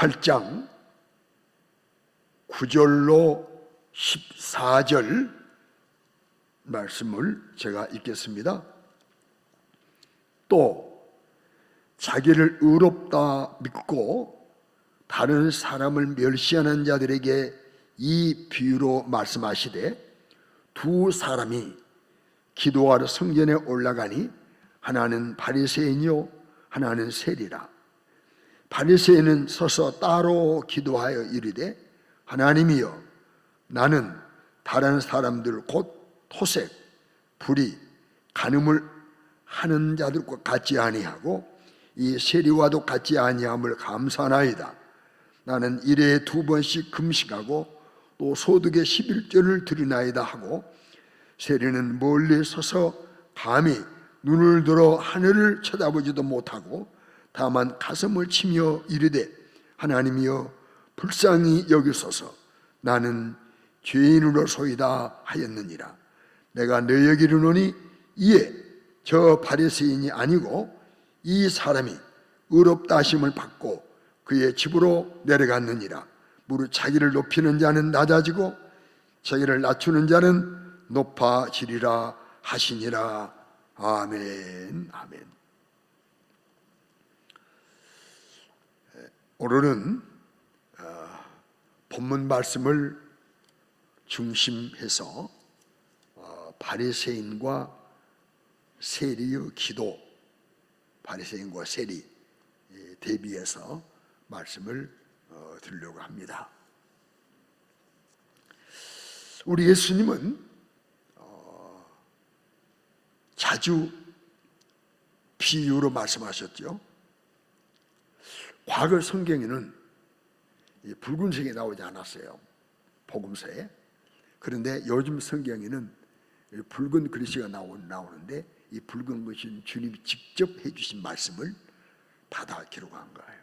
18장 9절로 14절 말씀을 제가 읽겠습니다. 또 자기를 의롭다 믿고 다른 사람을 멸시하는 자들에게 이 비유로 말씀하시되, 두 사람이 기도하러 성전에 올라가니 하나는 바리새인이요 하나는 세리라. 바리새인은 서서 따로 기도하여 이르되, 하나님이여, 나는 다른 사람들 곧 토색, 불의, 간음을 하는 자들과 같지 아니하고 이 세리와도 같지 아니함을 감사하나이다. 나는 일에 2번씩 금식하고 또 소득의 11조를 드리나이다 하고, 세리는 멀리 서서 감히 눈을 들어 하늘을 쳐다보지도 못하고 다만 가슴을 치며 이르되, 하나님이여 불쌍히 여기소서, 나는 죄인으로소이다 하였느니라. 내가 너희에게 이르노니 이에 저 바리새인이 아니고 이 사람이 의롭다 하심을 받고 그의 집으로 내려갔느니라. 무릇 자기를 높이는 자는 낮아지고 자기를 낮추는 자는 높아지리라 하시니라. 아멘. 아멘. 오늘은 본문 말씀을 중심해서 바리새인과 세리의 기도, 바리새인과 세리 대비해서 말씀을 드리려고 합니다. 우리 예수님은 자주 비유로 말씀하셨죠. 과거 성경에는 붉은색이 나오지 않았어요, 복음서에. 그런데 요즘 성경에는 붉은 글씨가 나오는데 이 붉은 것은 주님이 직접 해주신 말씀을 받아 기록한 거예요.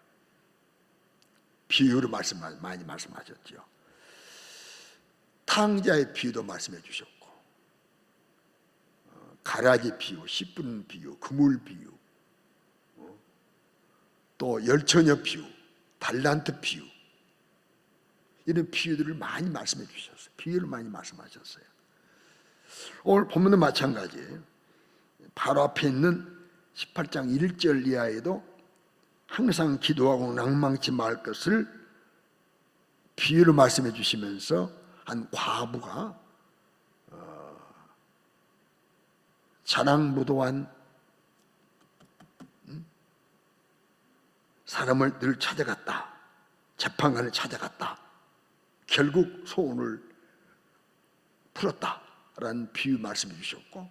비유로 많이 말씀하셨죠. 탕자의 비유도 말씀해 주셨고, 가라지 비유, 씨 뿌리는 비유, 그물 비유, 또 열처녀 비유, 달란트 비유, 이런 비유들을 많이 말씀해 주셨어요. 비유를 많이 말씀하셨어요. 오늘 본문은 마찬가지예요. 바로 앞에 있는 18장 1절 이하에도 항상 기도하고 낭망치 말 것을 비유로 말씀해 주시면서 한 과부가 자랑무도한 사람을 늘 찾아갔다, 재판관을 찾아갔다, 결국 소원을 풀었다라는 비유 말씀해 주셨고,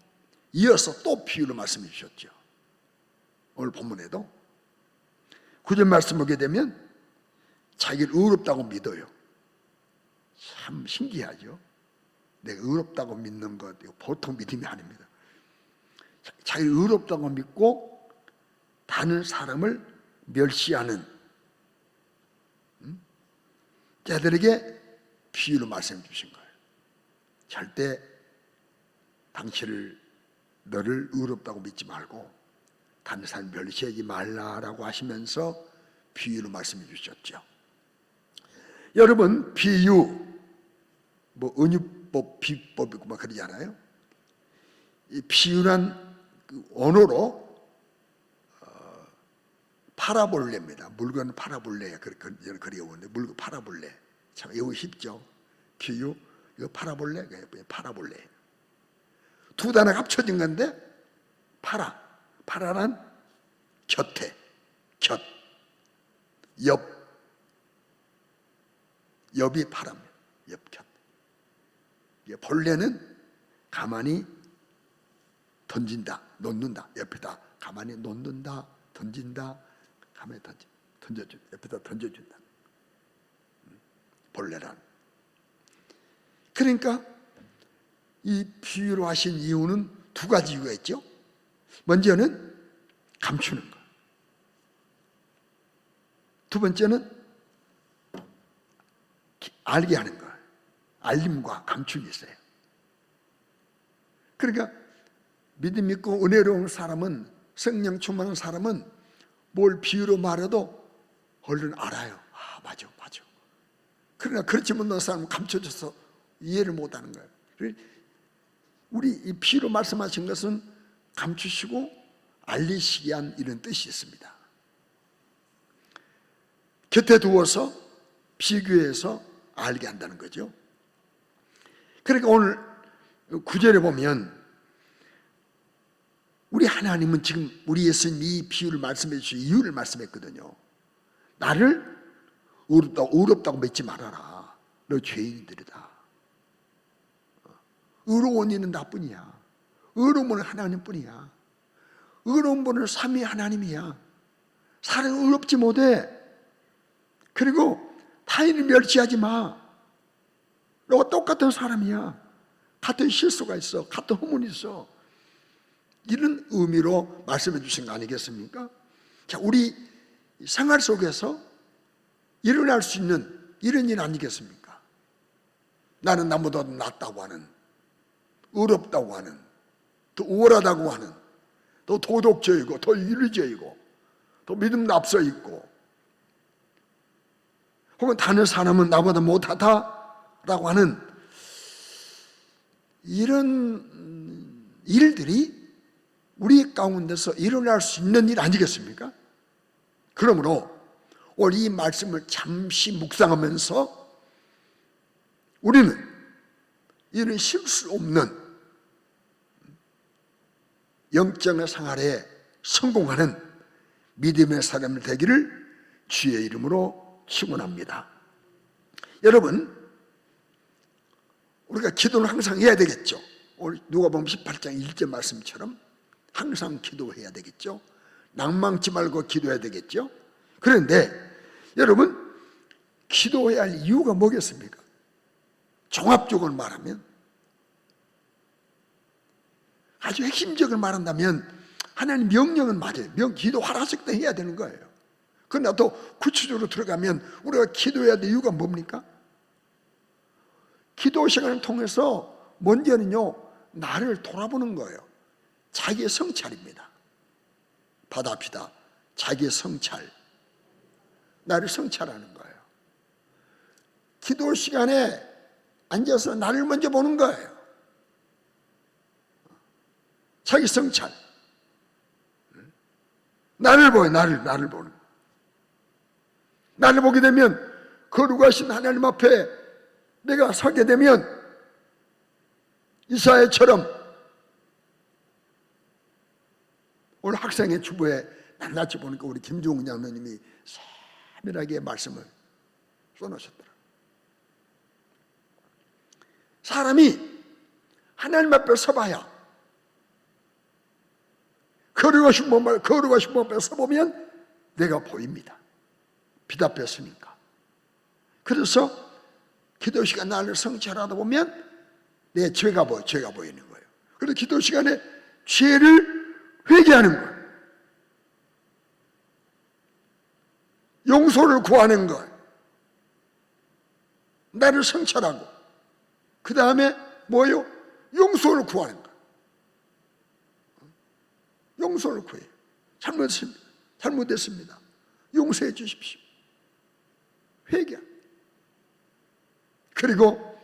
이어서 또 비유로 말씀해 주셨죠. 오늘 본문에도 9절 말씀 보게 되면 자기를 의롭다고 믿어요. 참 신기하죠. 내가 의롭다고 믿는 것, 이거 보통 믿음이 아닙니다. 자기를 의롭다고 믿고 다른 사람을 멸시하는 자들에게 비유로 말씀해 주신 거예요. 절대 너를 의롭다고 믿지 말고 다른 사람 멸시하지 말라라고 하시면서 비유로 말씀해 주셨죠. 여러분, 비유, 은유법, 비법이고 막 그러잖아요. 이 비유란 그 언어로 파라볼레입니다. 물건 파라볼레, 그렇게 외우는데, 물건 파라볼레 참 외우기 쉽죠. 비유, 이거 파라볼레, 파라볼레. 두 단어가 합쳐진 건데, 파라란 곁에, 옆이 파랍니다. 옆, 곁. 볼레는 가만히 던진다, 놓는다. 옆에다 가만히 놓는다, 던진다, 가만히 던져준다. 옆에다 던져준다. 볼레란. 그러니까 이 비유로 하신 이유는 두 가지 이유가 있죠. 먼저는 감추는 것. 두 번째는 알게 하는 것. 알림과 감축이 있어요. 그러니까 믿음 있고 은혜로운 사람은, 성령 충만한 사람은 뭘 비유로 말해도 얼른 알아요. 맞아. 그러나 그렇지 못한 사람은 감춰져서 이해를 못하는 거예요. 우리 이 피로 말씀하신 것은 감추시고 알리시기 위한 이런 뜻이 있습니다. 곁에 두어서 비교해서 알게 한다는 거죠. 그러니까 오늘 9절에 보면 우리 하나님은 지금 우리 예수님 이 비유를 말씀해 주신 이유를 말씀했거든요. 나를 의롭다고 믿지 말아라. 너 죄인들이다. 의로운 이는 나뿐이야. 의로운 분은 하나님뿐이야. 의로운 분은 삼위 하나님이야. 사람은 의롭지 못해. 그리고 타인을 멸시하지 마. 너가 똑같은 사람이야. 같은 실수가 있어. 같은 허물이 있어. 이런 의미로 말씀해 주신 거 아니겠습니까? 자, 우리 생활 속에서 일어날 수 있는 이런 일 아니겠습니까? 나는 나보다 낫다고 하는, 의롭다고 하는, 더 우월하다고 하는, 더 도덕적이고 더 윤리적이고 더 믿음 앞서 있고, 혹은 다른 사람은 나보다 못하다라고 하는 이런 일들이 우리 가운데서 일어날 수 있는 일 아니겠습니까? 그러므로 오늘 이 말씀을 잠시 묵상하면서 우리는 이런 실수 없는 영적인 생활에 성공하는 믿음의 사람들 되기를 주의 이름으로 축원합니다. 여러분, 우리가 기도는 항상 해야 되겠죠. 오늘 누가복음 18장 1절 말씀처럼 항상 기도해야 되겠죠. 낭망치 말고 기도해야 되겠죠. 그런데 여러분, 기도해야 할 이유가 뭐겠습니까? 종합적으로 말하면, 아주 핵심적으로 말한다면 하나님 명령은 맞아요. 기도하라실 때 해야 되는 거예요. 그러나 또 구체적으로 들어가면 우리가 기도해야 될 이유가 뭡니까? 기도 시간을 통해서 먼저는요, 나를 돌아보는 거예요. 자기의 성찰입니다. 받아피다. 자기의 성찰. 나를 성찰하는 거예요. 기도 시간에 앉아서 나를 먼저 보는 거예요. 자기 성찰. 나를 보여, 나를 보는 거예요. 나를 보게 되면 거룩하신 하나님 앞에 내가 서게 되면 이사야처럼 오늘 학생의 주보에 낱낱이 보니까 우리 김종훈 장로님이 세밀하게 말씀을 써놓으셨더라. 사람이 하나님 앞에 서봐야 거룩하신 분 앞에 서보면 내가 보입니다. 빛 앞에 서니까. 그래서 기도 시간 나를 성찰하다 보면 내 죄가 보이는 거예요. 그래서 기도 시간에 죄를 회개하는 거예요. 용서를 구하는 거예요. 나를 성찰하고 그 다음에 뭐예요? 용서를 구하는 거예요. 용서를 구해요. 잘못했습니다. 용서해 주십시오. 회개. 그리고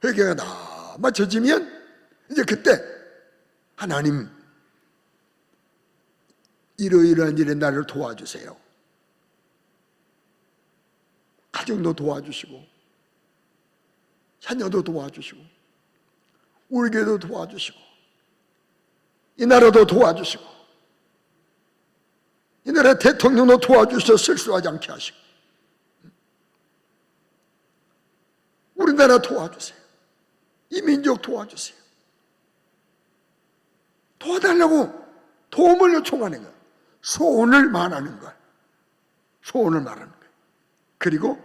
회개가 다 맞춰지면 이제 그때 하나님 이러이러한 일에 나를 도와주세요. 가정도 도와주시고 자녀도 도와주시고 우리 교회도 도와주시고 이 나라도 도와주시고 이 나라 대통령도 도와주셔서 실수하지 않게 하시고 우리나라 도와주세요. 이 민족 도와주세요. 도와달라고 도움을 요청하는 거예요. 소원을 말하는 거예요. 소원을 말하는 거예요. 그리고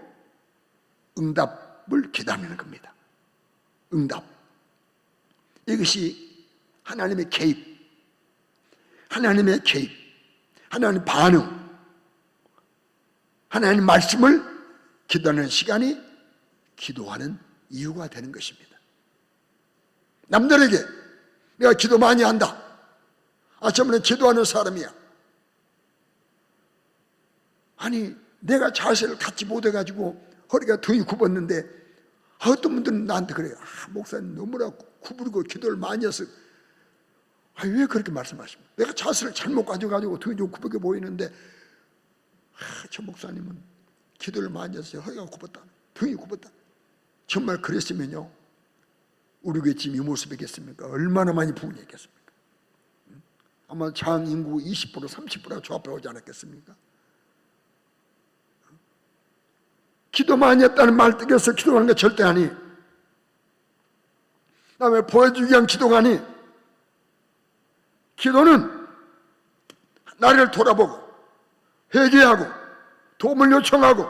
응답을 기다리는 겁니다. 응답. 이것이 하나님의 개입, 하나님의 반응, 하나님 말씀을 기도하는 시간이 기도하는 이유가 되는 것입니다. 남들에게 내가 기도 많이 한다. 저번에 기도하는 사람이야. 아니, 내가 자세를 갖지 못해가지고 허리가 등이 굽었는데, 어떤 분들은 나한테 그래요. 목사님 너무나 구부리고 기도를 많이 해서. 왜 그렇게 말씀하십니까? 내가 자세를 잘못 가져가지고 등이 좀 굽게 보이는데, 저 목사님은 기도를 많이 해서 허리가 굽었다, 등이 굽었다. 정말 그랬으면요, 우리 교회 지금 이 모습이겠습니까? 얼마나 많이 부흥했겠습니까? 아마 장 인구 20% 30%가 저 앞에 오지 않았겠습니까? 기도 많이 했다는 말 뜨겨서 기도하는 게 절대 아니. 남의 보여주기 위한 기도가 아니. 기도는 나를 돌아보고 회개하고 도움을 요청하고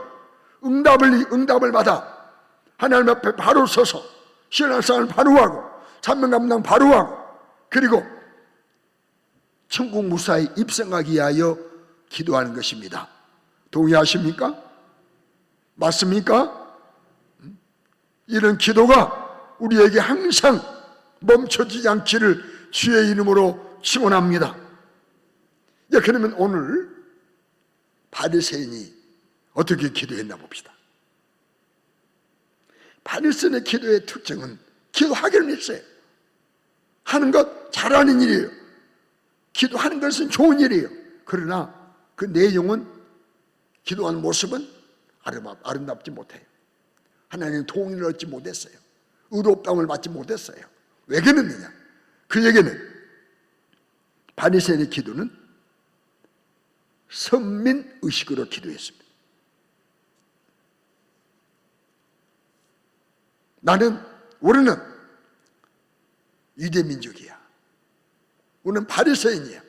응답을 받아 하나님 앞에 바로 서서 신앙생활을 바로 하고 사명감당 바로 하고, 그리고 천국 무사히 입성하기 위하여 기도하는 것입니다. 동의하십니까? 맞습니까? 이런 기도가 우리에게 항상 멈춰지지 않기를 주의 이름으로 축원합니다. 그러면 오늘 바리새인이 어떻게 기도했나 봅시다. 바리새인의 기도의 특징은 기도하기는 했어요. 하는 것 잘하는 일이에요. 기도하는 것은 좋은 일이에요. 그러나 그 내용은, 기도하는 모습은 아름답지 못해요. 하나님의 동의를 얻지 못했어요. 의롭다움을 받지 못했어요. 왜 그랬느냐? 그에게는 바리새인의 기도는 선민의식으로 기도했습니다. 우리는 유대민족이야. 우리는 바리새인이야.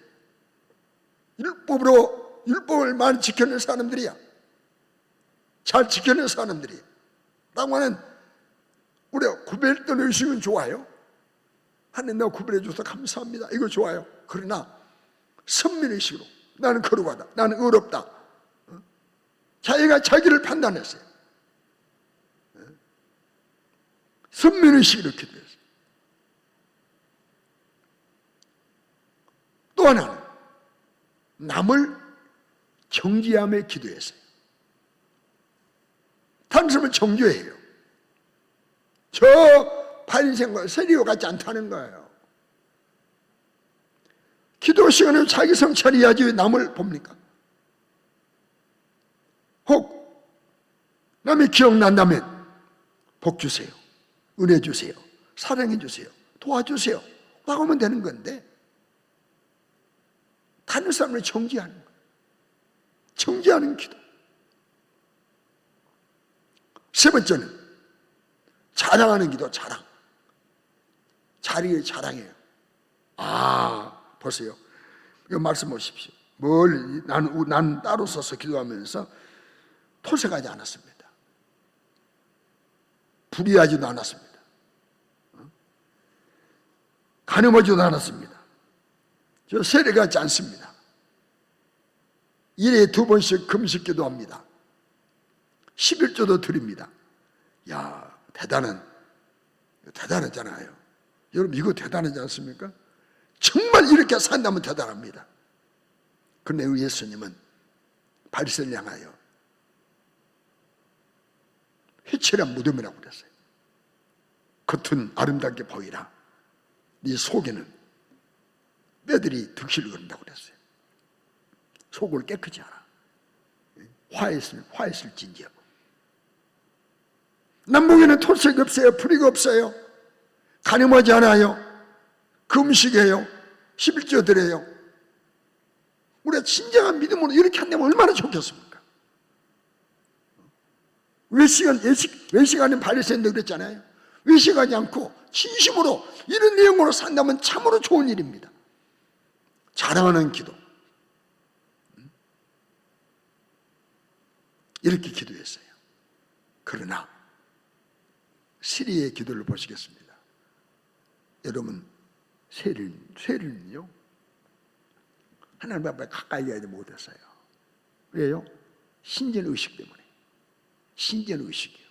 율법을 많이 지켜낸 사람들이야. 잘 지켜낸 사람들이야. 라고 하는, 우리가 구별된 의식은 좋아요. 하나님 내가 구별해줘서 감사합니다, 이거 좋아요. 그러나 선민의식으로 나는 거룩하다, 나는 의롭다, 자기가 자기를 판단했어요. 선민의식으로 기도했어요. 또 하나는 남을 정죄하며 기도했어요. 단순히 정죄해요. 저 바리새인과 세리와 같지 않다는 거예요. 기도 시간에 자기 성찰해야지 왜 남을 봅니까? 혹 남이 기억난다면 복 주세요, 은혜 주세요, 사랑해 주세요, 도와주세요 라고 하면 되는 건데, 다른 사람을 정죄하는 거예요. 정죄하는 기도. 세 번째는 자랑하는 기도. 자리의 자랑이에요. 보세요. 이거 말씀 보십시오. 난 따로 서서 기도하면서 토색하지 않았습니다. 불의하지도 않았습니다. 가늠하지도 않았습니다. 저 세례하지 않습니다. 1회에 2번씩 금식 기도합니다. 11조도 드립니다. 대단하잖아요. 여러분, 이거 대단하지 않습니까? 정말 이렇게 산다면 대단합니다. 그런데 우리 예수님은 바리새인을 향하여 회칠한 무덤이라고 그랬어요. 겉은 아름답게 보이라 네 속에는 뼈들이 득실을 거린다고 그랬어요. 속을 깨끗이 하라. 화했을진지요. 남북에는 토색이 없어요. 불의가 없어요. 간음하지 않아요. 금식해요. 11조 드려요. 우리가 진정한 믿음으로 이렇게 한다면 얼마나 좋겠습니까? 외식하는 바리새인도 그랬잖아요. 외식하지 않고 진심으로 이런 내용으로 산다면 참으로 좋은 일입니다. 자랑하는 기도. 이렇게 기도했어요. 그러나 세리의 기도를 보시겠습니다. 여러분, 세리는요 하나님 앞에 가까이 가지 못했어요. 왜요? 신전의식 때문에. 신전의식이요.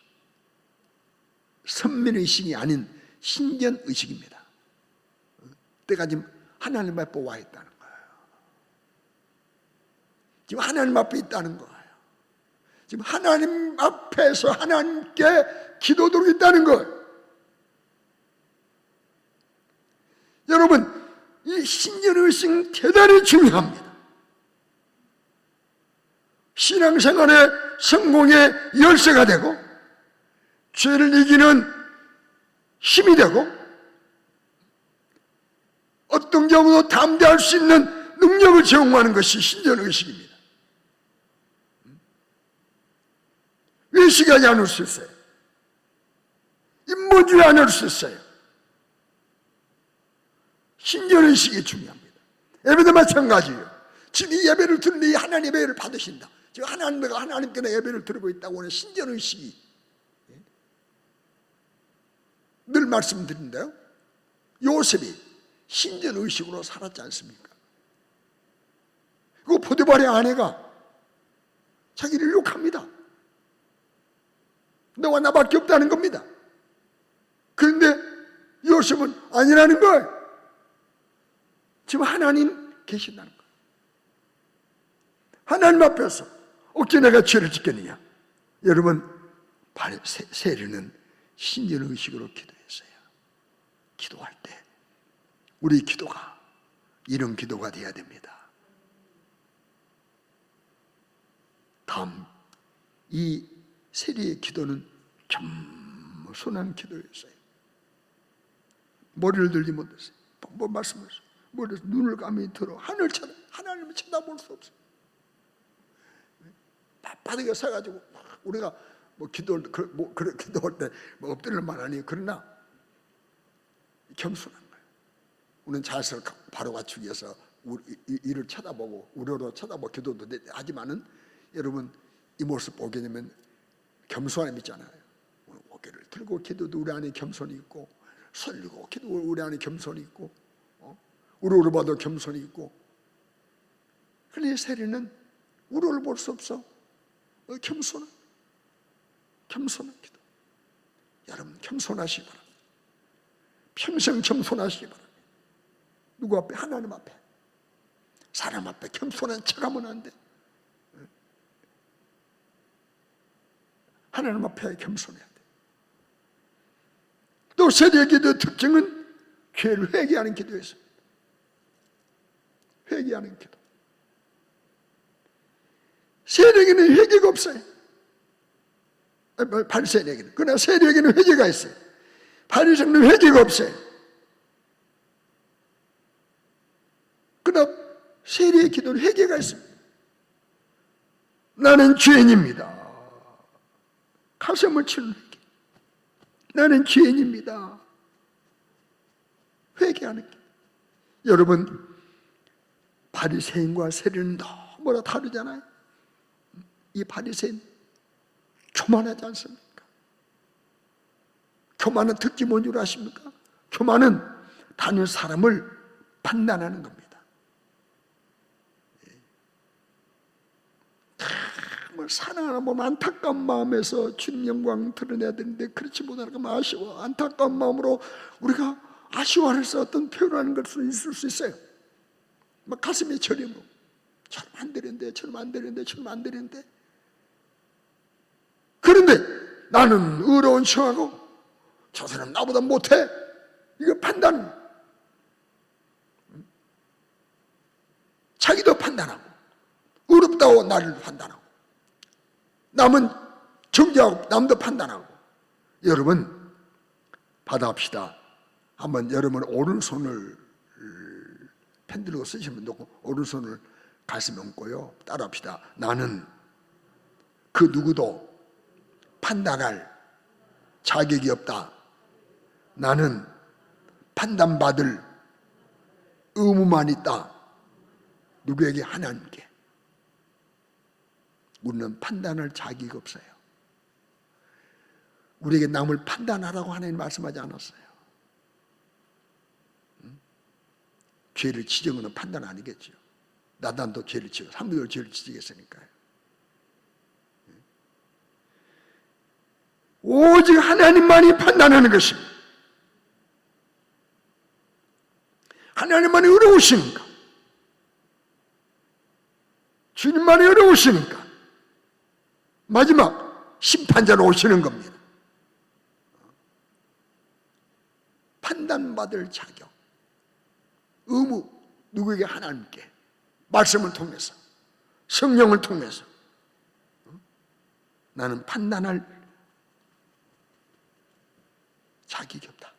선민의식이 아닌 신전의식입니다. 때가 지금 하나님 앞에 와 있다는 거예요. 지금 하나님 앞에 있다는 거예요. 지금 하나님 앞에서 하나님께 기도드리겠다는 거예요. 여러분, 이 신념의식 대단히 중요합니다. 신앙생활의 성공의 열쇠가 되고 죄를 이기는 힘이 되고 어떤 경우도 담대할 수 있는 능력을 제공하는 것이 신념의식입니다. 외식하지 않을 수 있어요. 인본주의 안 할 수 있어요. 신념의식이 중요합니다. 예배도 마찬가지예요. 지금 이 예배를 듣는 이 하나님 예배를 받으신다. 지금 하나님께는 예배를 드리고 있다고 하는 신념의식이 늘 말씀드린다요. 요셉이 신념의식으로 살았지 않습니까? 그 보디발의 아내가 자기를 욕합니다. 너와 나밖에 없다는 겁니다. 그런데 요셉은 아니라는 거예요. 지금 하나님 계신다는 거예요. 하나님 앞에서 어찌 내가 죄를 짓겠느냐. 여러분, 세례는 신념의식으로 기도했어요. 기도할 때 우리 기도가 이런 기도가 돼야 됩니다. 다음, 이 세례의 기도는 겸손한 기도였어요. 머리를 들지 못했어요. 뭐 말씀하셨어요? 머리에서 눈을 감히 들어 하나님을 쳐다볼 수 없어요. 바닥에 서가지고 우리가 기도할 때 엎드릴 만하니 그러나 겸손한 거예요. 우리는 자세를 바로 갖추기 위해서 이를 쳐다보고 우려로 쳐다보고 기도도 하지만은 여러분, 이 모습 보게 되면 겸손함이 있잖아요. 어깨를 들고 기도도 우리 안에 겸손이 있고, 설리고 기도 우리 안에 겸손이 있고, 우려를 봐도 겸손이 있고. 그런데 세례는 우려를 볼 수 없어. 겸손한 기도. 여러분, 겸손하시기 바랍니다. 평생 겸손하시기 바랍니다. 누구 앞에? 하나님 앞에. 사람 앞에 겸손한 척하면 안 돼. 하나님 앞에 겸손해야 돼. 또 세례의 기도의 특징은 죄를 회개하는 기도였어요. 회개하는 기도. 세례에게는 회개가 없어요. 바리새인에게는. 그러나 세례에게는 회개가 있어요. 바리새인은 회개가 없어요. 그러나 세례의 기도는 회개가 있습니다. 나는 죄인입니다. 가슴을 치는 회개. 나는 죄인입니다. 회개하는 게. 여러분, 바리새인과 세례는 너무나 다르잖아요. 이 바리새인 교만하지 않습니까? 교만은 특징이 뭔 줄 아십니까? 교만은 다른 사람을 판단하는 겁니다. 사랑하는 몸 안타까운 마음에서 주님 영광 드러내야 되는데 그렇지 못하니까 아쉬워. 안타까운 마음으로 우리가 아쉬워해서 어떤 표현하는 것도 있을 수 있어요. 막 가슴이 저리고 저럼 안 되는데 저럼 안 되는데 저럼 안 되는데. 그런데 나는 의로운 척하고 저 사람 나보다 못해. 이거 판단. 자기도 판단하고 의롭다고 나를 판단하고 남은 정죄하고 남도 판단하고. 여러분, 받아합시다. 한번 여러분 오른손을 펜 들고 쓰시면 되고 오른손을 가슴에 얹고요. 따라합시다. 나는 그 누구도 판단할 자격이 없다. 나는 판단받을 의무만 있다. 누구에게? 하나님께. 우리는 판단할 자격이 없어요. 우리에게 남을 판단하라고 하나님 말씀하지 않았어요. 죄를 지정하는 건 판단 아니겠죠. 나단도 죄를 지고 삼위도 죄를 지지겠으니까요. 오직 하나님만이 판단하는 것입니다. 하나님만이 의로우시니까, 주님만이 의로우시니까 마지막 심판자로 오시는 겁니다. 판단받을 자격, 의무, 누구에게? 하나님께. 말씀을 통해서, 성령을 통해서 나는 판단할 자격이 없다.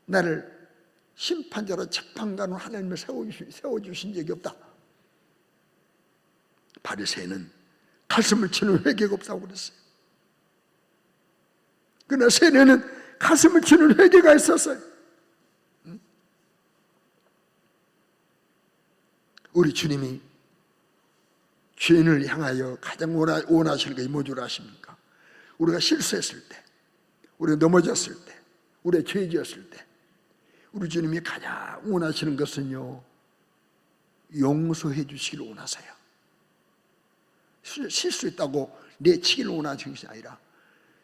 나를 심판자로 재판관으로 하나님을 세워주신 적이 없다. 바리새인은 가슴을 치는 회개가 없다고 그랬어요. 그러나 세례는 가슴을 치는 회개가 있었어요. 우리 주님이 죄인을 향하여 가장 원하시는 것이 뭔 줄 아십니까? 우리가 실수했을 때, 우리가 넘어졌을 때, 우리가 죄 지었을 때 우리 주님이 가장 원하시는 것은요, 용서해 주시기를 원하세요. 실수했다고 내치기를 원하시는 것이 아니라,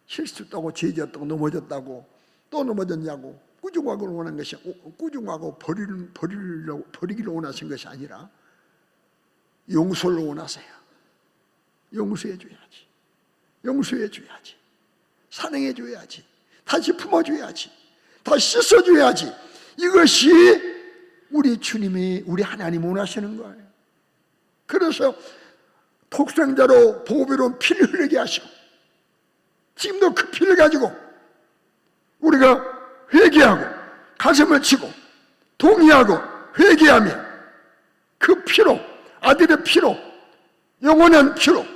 실수했다고 죄 지었다고 넘어졌다고 또 넘어졌냐고 꾸중하기를 원하는 것이, 꾸중하고 버리기를 원하신 것이 아니라 용서를 원하세요. 용서해 줘야지, 용서해 줘야지, 사랑해 줘야지, 다시 품어줘야지, 다시 씻어줘야지. 이것이 우리 주님이, 우리 하나님 원하시는 거예요. 그래서 독생자로 보배로운 피를 흘리게 하시고, 지금도 그 피를 가지고 우리가 회개하고 가슴을 치고 동의하고 회개하며 그 피로, 아들의 피로, 영원한 피로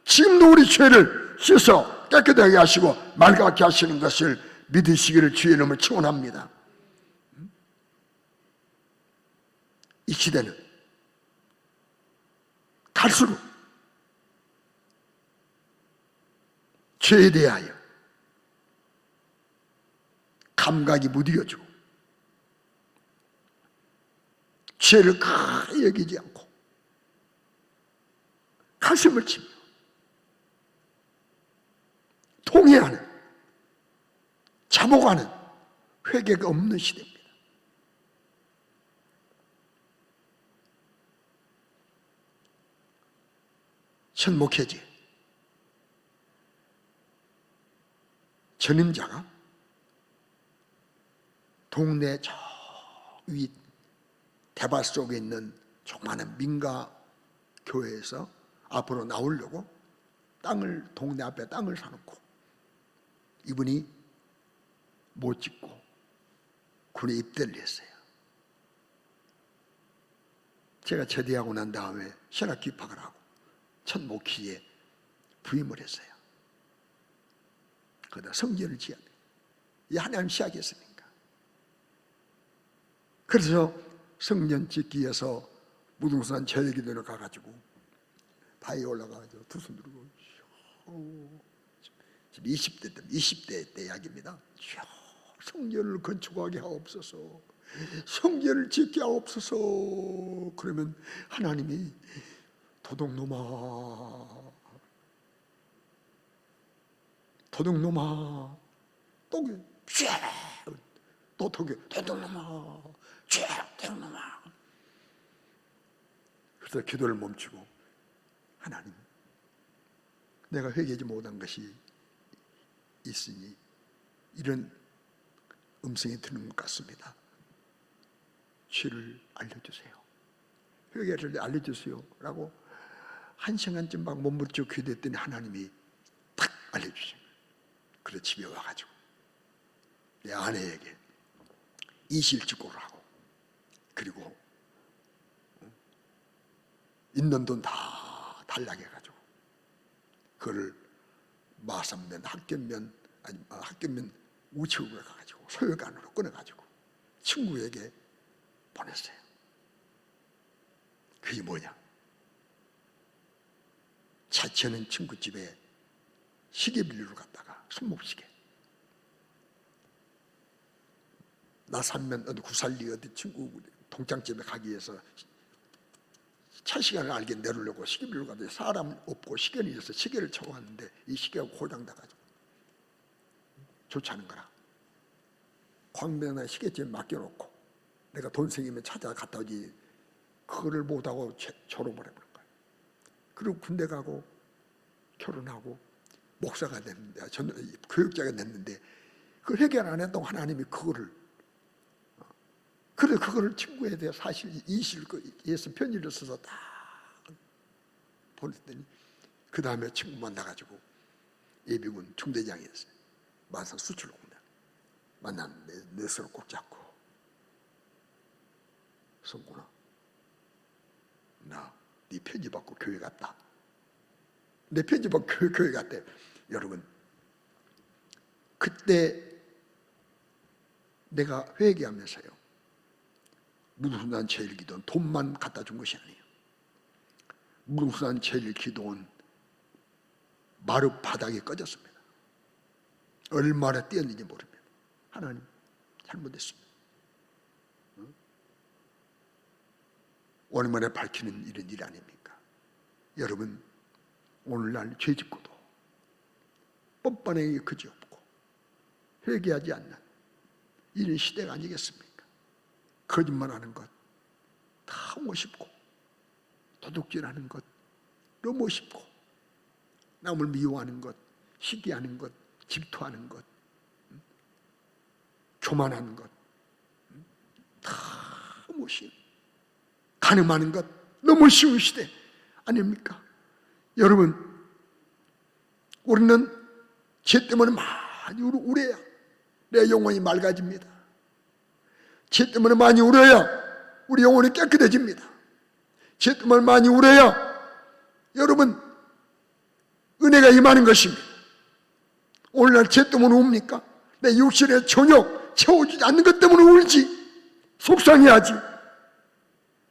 지금도 우리 죄를 씻어 깨끗하게 하시고 맑게 하시는 것을 믿으시기를 주의 이름으로 축원합니다. 이 시대는 갈수록 죄에 대하여 감각이 무뎌지고 죄를 크게 여기지 않고 가슴을 치며 통회하는, 자복하는 회개가 없는 시대입니다. 천 목회지 전임자가 동네 저 위 대밭 속에 있는 조그마한 민가 교회에서 앞으로 나오려고 동네 앞에 땅을 사놓고 이분이 못 짓고 군에 입대를 했어요. 제가 제대하고 난 다음에 신학 입학을 하고 첫 목회에 부임을 했어요. 그러다 성전을 지어야 돼요. 이 하나님 시작했으니까. 그래서 성전 짓기 위해서 무등산 제일기도로 가가지고 바위에 올라가가지고 두 손 들고 지금 20대 때 이야기입니다. 성전을 건축하게 하옵소서, 성전을 짓게 하옵소서. 그러면 하나님이 도둑놈아 또 도둑놈아 그래서 기도를 멈추고, 하나님, 내가 회개하지 못한 것이 있으니 이런 음성이 드는 것 같습니다. 죄를 알려주세요, 회개를 알려주세요 라고 1시간쯤 막 몸부림치고 기도했더니 하나님이 탁 알려주신 거예요. 그래서 집에 와가지고 내 아내에게 이실직고를 하고, 그리고 있는 돈 다 달라게 해가지고 그걸 마산면, 학교면 우체국에 가가지고 소유관으로 끊어가지고 친구에게 보냈어요. 그게 뭐냐? 자취하는 친구 집에 시계 빌리러 갔다가 손목시계, 나 살면 어디 구살리 어디 친구 동창집에 가기 위해서 차 시간을 알게 내려려고 시계 빌리러 갔는데 사람 없고 시계는 있어서 시계를 차고 왔는데 이 시계가 고장나가지고 좋지 않은 거라. 광명에 시계집에 맡겨놓고 내가 돈 생기면 찾아 갔다 오지, 그거를 못하고 졸업을 해버린 거야. 그리고 군대 가고 결혼하고 목사가 됐는데, 전 교육자가 됐는데 그걸 해결 안 했다고 하나님이 그거를, 그래 그거를 친구에 대해 사실 이실에서 편지를 써서 다 보냈더니 그 다음에 친구 만나가지고 예비군 중대장이었어요. 마산 수출공단 만났는데 내 손을 꼭 잡고, 성구나, 나 네 편지 받고 교회 갔다. 내 편지 받고 교회 갔대. 여러분, 그때 내가 회개하면서요, 무등수단 제일 기도는 돈만 갖다 준 것이 아니에요. 무등수단 제일 기도는 마루 바닥이 꺼졌습니다. 얼마나 뛰었는지 모릅니다. 하나님 잘못했습니다. 오랜만에 밝히는 이런 일 아닙니까? 여러분, 오늘날 죄짓고도 뻔뻔하게 그지없고 회개하지 않는 이런 시대가 아니겠습니까? 거짓말하는 것 너무 쉽고, 도둑질하는 것 너무 쉽고, 남을 미워하는 것, 시기하는 것, 질투하는 것, 교만하는 것 너무 쉬운, 가늠하는 것 너무 쉬운 시대 아닙니까? 여러분, 우리는 죄 때문에 많이 울어야 내 영혼이 맑아집니다. 죄 때문에 많이 울어야 우리 영혼이 깨끗해집니다. 죄 때문에 많이 울어야 여러분 은혜가 임하는 것입니다. 오늘날 죄 때문에 웁니까? 내 육신의 저녁 채워주지 않는 것 때문에 울지, 속상해하지.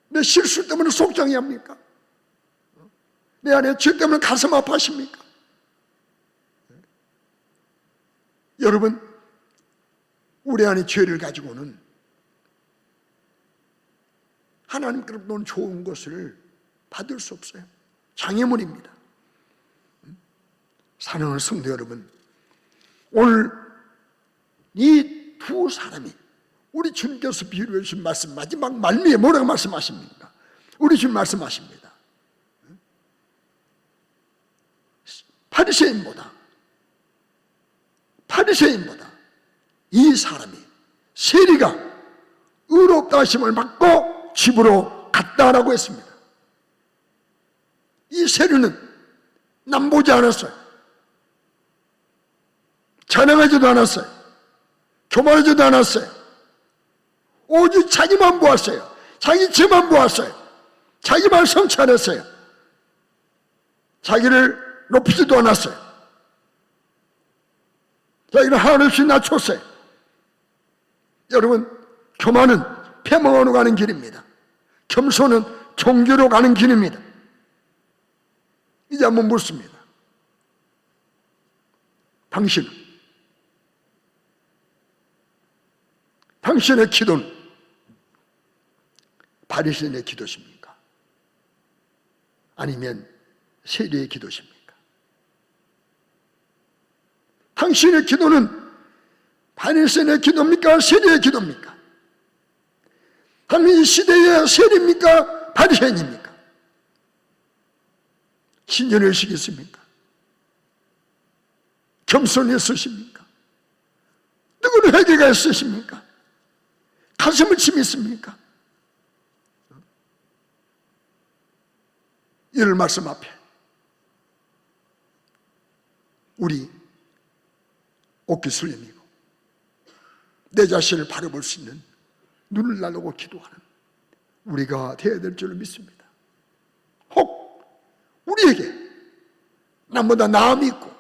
내 실수 때문에 속상해합니까? 내 안에 죄 때문에 가슴 아파하십니까? 여러분, 우리 안에 죄를 가지고는 하나님께로부터 좋은 것을 받을 수 없어요. 장애물입니다. 사랑하는 성도 여러분, 오늘 이 두 사람이 우리 주님께서 비유를 해주신 말씀 마지막 말미에 뭐라고 말씀하십니까? 우리 주님 말씀하십니다. 바리새인보다 이 사람이 세리가 의롭다 하심을 받고 집으로 갔다라고 했습니다. 이 세리는 남보지 않았어요. 자랑하지도 않았어요. 교만하지도 않았어요. 오직 자기만 보았어요. 자기 죄만 보았어요. 자기만 성취하였어요. 자기를 높이지도 않았어요. 자기를 하나없이 낮췄어요. 여러분, 교만은 패망으로 가는 길입니다. 겸손은 종교로 가는 길입니다. 이제 한번 묻습니다. 당신의 기도는 바리새인의 기도십니까? 아니면 세리의 기도십니까? 당신의 기도는 바리새인의 기도입니까? 세리의 기도입니까? 당신 시대의 세리입니까? 바리새인입니까? 신전의식이 있습니까? 겸손이 있으십니까? 누구는 회개가 있으십니까? 가슴을 침이 있습니까? 이런 말씀 앞에 우리 옷깃 술림이고 내 자신을 바라볼 수 있는 눈을 나르고 기도하는 우리가 되어야 될 줄로 믿습니다. 혹 우리에게 남보다 나음이 있고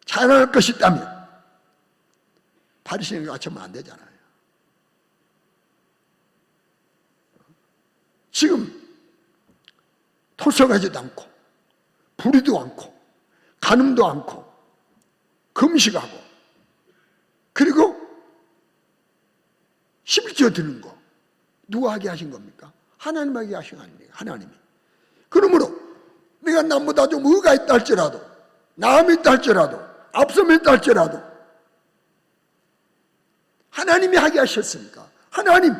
자랑할 것이 있다면 바리새인과 같이 하면 안 되잖아요. 지금 토성하지도 않고 부리도 않고 간음도 않고 금식하고 그리고 11조 드는 거 누가 하게 하신 겁니까? 하나님에게 하신 거 아닙니까? 하나님이. 그러므로 내가 남보다 좀 의가 있다 할지라도 나음이 있다 할지라도 앞섬이 있다 할지라도 하나님이 하게 하셨으니까 하나님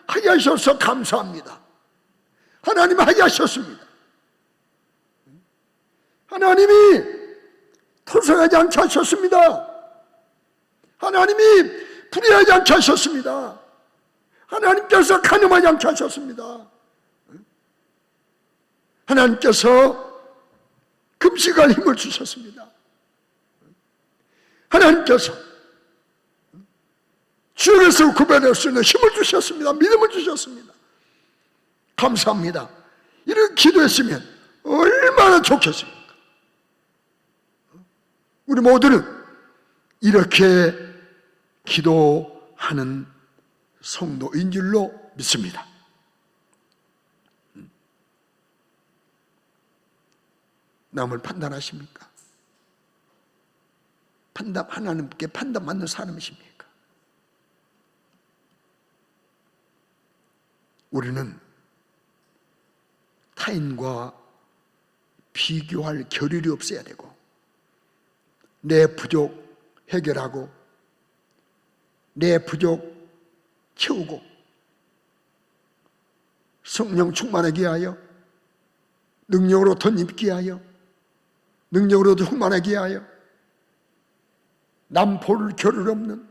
하게 하셔서 감사합니다. 하나님이 하게 하셨습니다. 하나님이 토성하지 않게 하셨습니다. 하나님이 불의하지 않게 하셨습니다. 하나님께서 간음하지 않게 하셨습니다. 하나님께서 금식할 힘을 주셨습니다. 하나님께서 지옥에서 구별할 수 있는 힘을 주셨습니다. 믿음을 주셨습니다. 감사합니다. 이렇게 기도했으면 얼마나 좋겠습니까? 우리 모두는 이렇게 기도하는 성도인 줄로 믿습니다. 남을 판단하십니까? 하나님께 판단받는 사람이십니까? 우리는 타인과 비교할 겨를이 없어야 되고, 내 부족 해결하고 내 부족 채우고 성령 충만하게 하여 능력으로 덧입게 하여 능력으로 충만하게 하여 남 볼 겨를 없는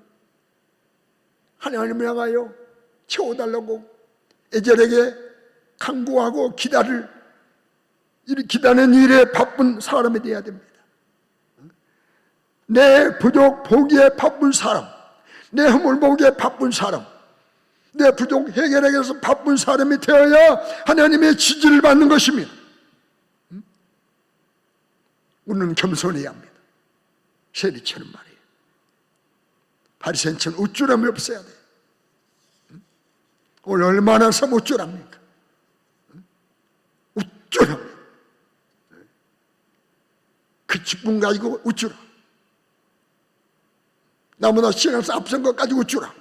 하나님을 향하여 채워달라고 애절하게 간구하고 기다리는 일에 바쁜 사람이 되어야 됩니다. 내 부족 보기에 바쁜 사람, 내 허물 보기에 바쁜 사람, 내 부족 해결하기 위해서 바쁜 사람이 되어야 하나님의 지지를 받는 것입니다. 우리는 겸손해야 합니다. 세리처럼 말이에요. 바리새인처럼 우쭐함이 없어야 돼요. 오늘 얼마나 섬 우쭐합니까? 우쭐합니다. 그 직분 가지고 우쭐함. 나보다 신앙에서 앞선 것 가지고 우쭐함.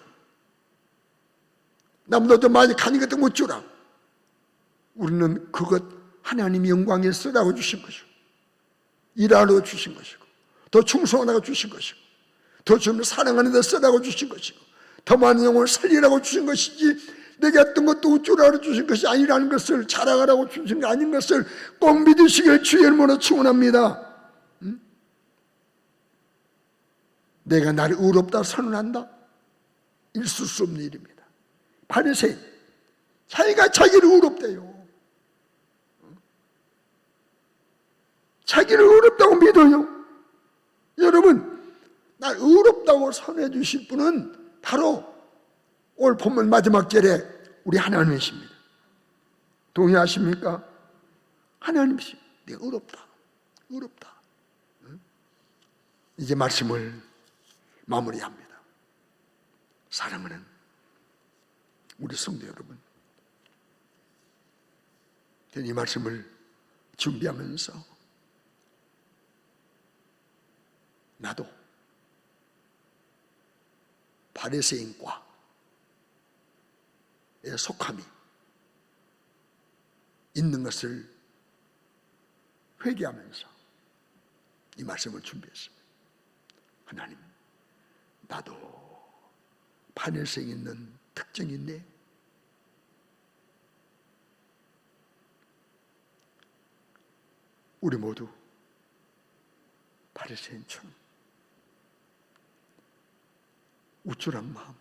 나보다 더 많이 가진 것도 우쭐함. 우리는 그것 하나님이 영광에 쓰라고 주신 것이고, 일하러 주신 것이고, 더 충성하라고 주신 것이고, 더 주님을 사랑하는 데 쓰라고 주신 것이고, 더 많은 영혼을 살리라고 주신 것이지, 내게 어떤 것도 우쭐하러 주신 것이 아니라는 것을, 자랑하라고 주신 게 아닌 것을 꼭 믿으시길 주의 이름으로 축원합니다. 내가 나를 의롭다 선언한다? 있을 수 없는 일입니다. 바리새인, 자기가 자기를 의롭대요. 자기를 의롭다고 믿어요. 여러분, 날 의롭다고 선해 주실 분은 바로 오늘 본문 마지막 절에 우리 하나님이십니다. 동의하십니까? 하나님이십니다. 내가 의롭다. 의롭다. 이제 말씀을 마무리합니다. 사랑하는 우리 성도 여러분, 이 말씀을 준비하면서 나도 바리새인과의 속함이 있는 것을 회개하면서 이 말씀을 준비했습니다. 하나님, 나도 바리새인 있는 특징이 있네. 우리 모두 바리새인처럼 우쭐한 마음,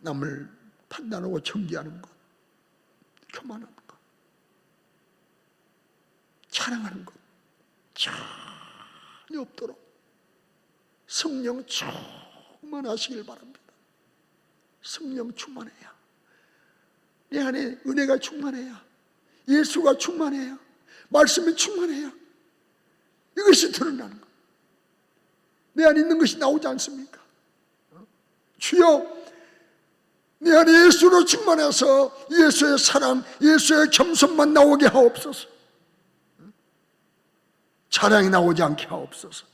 남을 판단하고 정죄하는 것, 교만하는 것, 자랑하는 것 전혀 없도록 성령 충만하시길 바랍니다. 성령 충만해야, 내 안에 은혜가 충만해야, 예수가 충만해야, 말씀이 충만해야 이것이 드러나는 것. 내 안에 있는 것이 나오지 않습니까? 주여, 내 안에 예수로 충만해서 예수의 사랑, 예수의 겸손만 나오게 하옵소서. 자랑이 나오지 않게 하옵소서.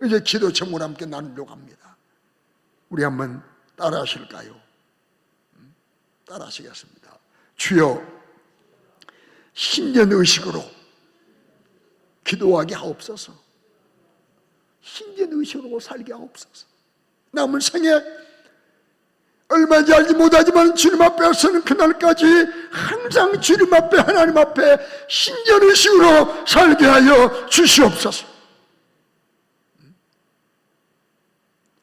이제 기도 제목을 함께 나누려고 합니다. 우리 한번 따라 하실까요? 따라 하시겠습니다. 주여, 신전 의식으로 기도하게 하옵소서. 신전 의식으로 살게 하옵소서. 남은 생에 얼마인지 알지 못하지만 주님 앞에 서는 그날까지 항상 주님 앞에 하나님 앞에 신전의식으로 살게 하여 주시옵소서.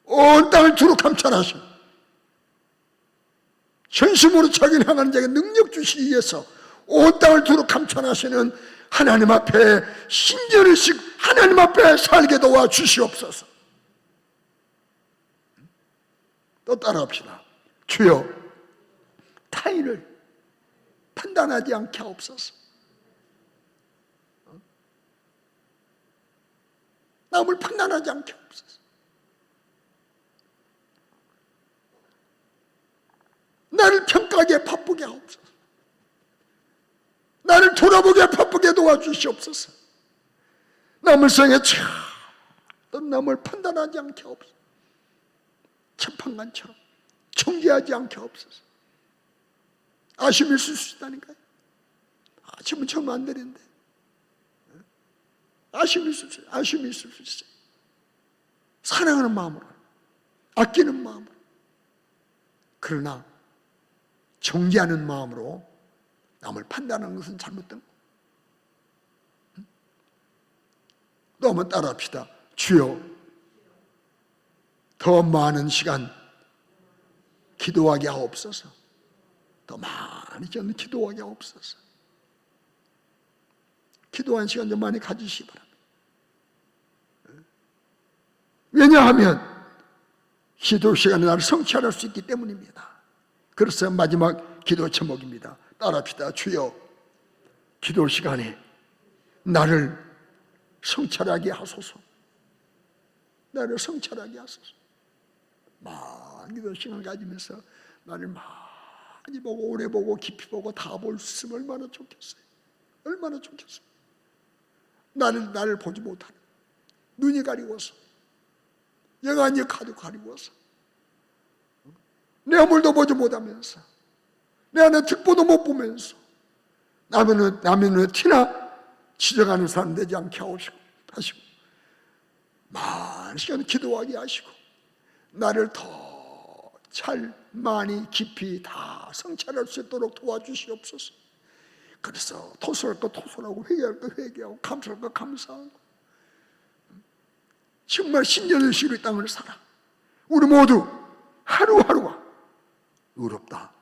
온 땅을 두루 감찰하시고 전심으로 자기를 향하는 자에게 능력 주시기 위해서 온 땅을 두루 감찰하시는 하나님 앞에 신전의식 하나님 앞에 살게 도와 주시옵소서. 또 따라합시다. 주여, 타인을 판단하지 않게 하옵소서. 남을 판단하지 않게 하옵소서. 나를 평가하기에 바쁘게 하옵소서. 나를 돌아보기에 바쁘게 도와주시옵소서. 남을 성에 또 남을 판단하지 않게 하옵소서. 재판관처럼 정죄하지 않게 하옵소서. 아쉬움이 있을 수 있다니까요. 아쉬움은 처음 안 되는데 아쉬움이 있을 수 있어요. 사랑하는 마음으로, 아끼는 마음으로. 그러나 정죄하는 마음으로 남을 판단하는 것은 잘못된 거. 또 한번 따라합시다. 주여, 더 많은 시간 기도하게 하옵소서. 더 많이 저는 기도하게 하옵소서. 기도한 시간 좀 많이 가지시기 바랍니다. 왜냐하면 기도 시간에 나를 성취할 수 있기 때문입니다. 그래서 마지막 기도 제목입니다. 따라합시다. 주여, 기도 시간에 나를 성찰하게 하소서. 나를 성찰하게 하소서. 많은 기도 시간을 가지면서 나를 많이 보고 오래 보고 깊이 보고 다 볼 수 있으면 얼마나 좋겠어요. 얼마나 좋겠어요. 나를 보지 못하는 눈이 가리워서, 영안이 가리워서, 내 허물도 보지 못하면서, 내 안에 득보도 못 보면서 남의 눈에 티나 지적하는 사람 되지 않게 하시고 많은 시간 기도하게 하시고 나를 더 잘 많이 깊이 다 성찰할 수 있도록 도와주시옵소서. 그래서 토설할 거 토설하고 회개할 거 회개하고 감사할 거 감사하고 정말 신전의식으로 이 땅을 살아. 우리 모두 하루하루가 의롭다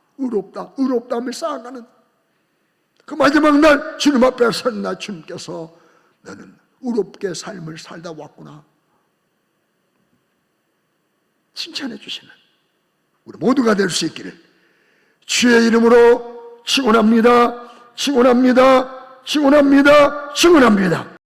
하며 쌓아가는 그 마지막 날 주님 앞에 선 날 주님께서 너는 의롭게 삶을 살다 왔구나 칭찬해 주시는 우리 모두가 될 수 있기를 주의 이름으로 축원합니다. 축원합니다. 축원합니다. 축원합니다.